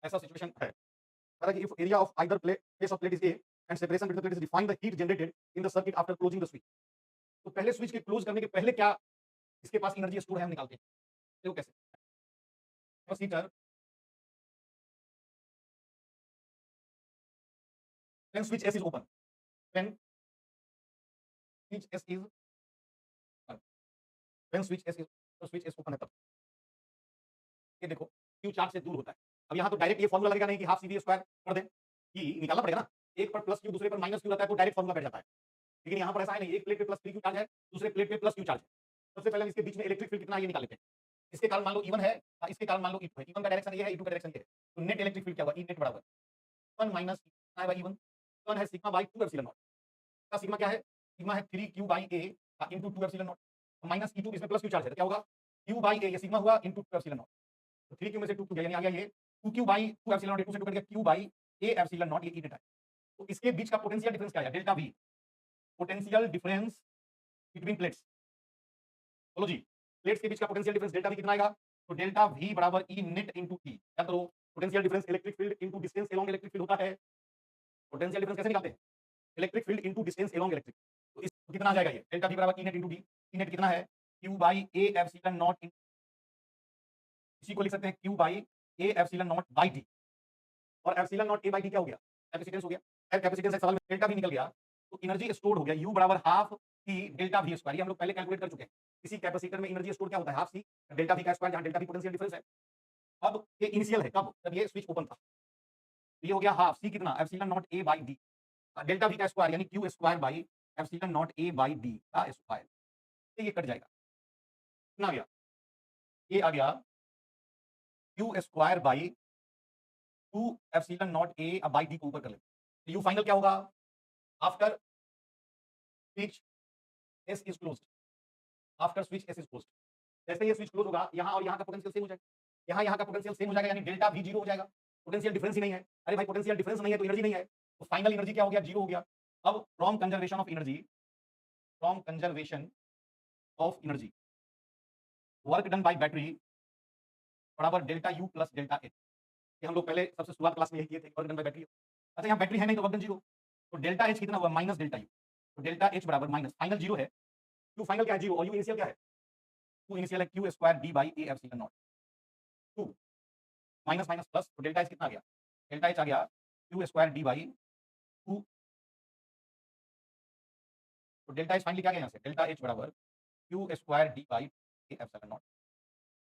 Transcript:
ऐसा सिचुएशन है। हालांकि if area of either plate face of plate is A and separation between the plate is define the heat generated in the circuit after closing the switch. तो पहले switch के close करने के पहले क्या इसके पास एनर्जी स्टोर है हम निकालते हैं। देखो कैसे। First heater when switch S is open, when switch S is when switch S open है तब ये देखो क्यू चार्ज से दूर होता है। अब यहाँ तो डायरेक्ट ये फॉर्मूला लगेगा नहीं कि हाफ सी वी स्क्वायर कर दें, कि निकालना पड़ेगा ना। एक पर प्लस क्यू दूसरे पर माइनस क्यू रहता है तो डायरेक्ट फॉर्मूला बैठ जाता है। लेकिन यहाँ पर ऐसा है नहीं, एक प्लेट पे प्लस 3 क्यू चार्ज है, दूसरे प्लेट पे प्लस क्यू चार्ज है। सबसे पहले हम इसके बीच में इलेक्ट्रिक फील्ड कितना है ये निकाल लेते हैं। इसके कारण मान लो E1 है, इसके कारण मान लो E2 है। E1 का डायरेक्शन ये है, E2 का डायरेक्शन ये है। तो नेट इलेक्ट्रिक फील्ड क्या होगा, E नेट बराबर 1 माइनस कितना है E1, 1 है सिग्मा बाई 2 एप्सिलॉन नॉट। का सिग्मा क्या है, सिग्मा है 3Q by A into 2 epsilon not minus E2 इसमें प्लस क्यू चार्ज है तो क्या होगा Q बाई A, ये सिग्मा हुआ इनटू 2 एप्सिलॉन नॉट। तो 3Q में से 2 गया यानी आ गया ये 2Q बाई 2 एप्सिलॉन नॉट, 2 से 2 कट गया Q by A epsilon not, ये E नेट है। तो इसके बीच का पोटेंशियल डिफरेंस क्या है, delta V, potential difference between plates. बोलो जी, प्लेट्स के बीच का पोटेंशियल डिफरेंस डेल्टा V कितना आएगा, तो डेल्टा V बराबर E नेट इनटू E। क्या करो, potential difference electric field into distance along electric field होता है। पोटेंशियल डिफरेंस कैसे निकालते हैं, electric field into distance along electric. तो इस कितना आ जाएगा ये डेल्टा V बराबर E net into D। E net कितना है Q by A epsilon not, इसी को लिख सकते हैं Q by A epsilon not by D। और epsilon not A by D क्या हो गया, कैपेसिटेंस हो गया। खैर कैपेसिटेंस से सवाल में डेल्टा V निकल गया तो एनर्जी स्टोर्ड हो गया U बराबर half C delta V square. ये हम लोग पहले कैलकुलेट कर चुके हैं। किसी कैपेसिटर में एनर्जी स्टोर क्या होता है, हाफ C डेल्टा V का स्क्वायर, जहां डेल्टा V पोटेंशियल डिफरेंस है। अब ये इनिशियल है कब, जब ये स्विच ओपन था। ये हो गया हाफ C कितना epsilon not A by D, delta V का स्क्वायर यानी Q square by epsilon not A by D का स्क्वायर। ये कट जाएगा, कितना आ गया, ये आ गया Q square by 2 epsilon not A by D को ऊपर कर लेते। यू फाइनल क्या होगा, after switch S is closed, after switch S is closed, जैसे ये स्विच क्लोज होगा यहाँ और यहाँ का पोटेंशियल सेम हो जाएगा, यहाँ का पोटेंशियल सेम हो जाएगा यानी डेल्टा V जीरो हो जाएगा। पोटेंशियल डिफरेंस ही नहीं है, अरे भाई पोटेंशियल डिफरेंस नहीं है तो एनर्जी नहीं है, तो फाइनल एनर्जी क्या हो गया, जीरो हो गया। अब from conservation of energy, from conservation of energy work done by battery बराबर डेल्टा U प्लस डेल्टा H। ये हम लोग पहले सबसे शुरुआत क्लास में यही किए थे, वर्क डन बाय बैटरी। अच्छा यहाँ बैटरी है नहीं तो वर्क डन जीरो, तो डेल्टा H कितना हुआ माइनस डेल्टा U, तो डेल्टा H बराबर माइनस फाइनल जीरो है, Q फाइनल क्या है जीरो और U इनिशियल क्या है, Q इनिशियल है Q square D by A epsilon not. 2 minus minus plus, तो डेल्टा H कितना आ गया, डेल्टा H आ गया Q स्क्वायर D बाई 2। तो डेल्टा H फाइनली क्या गया यहाँ से, डेल्टा H बराबर Q square D by A epsilon not.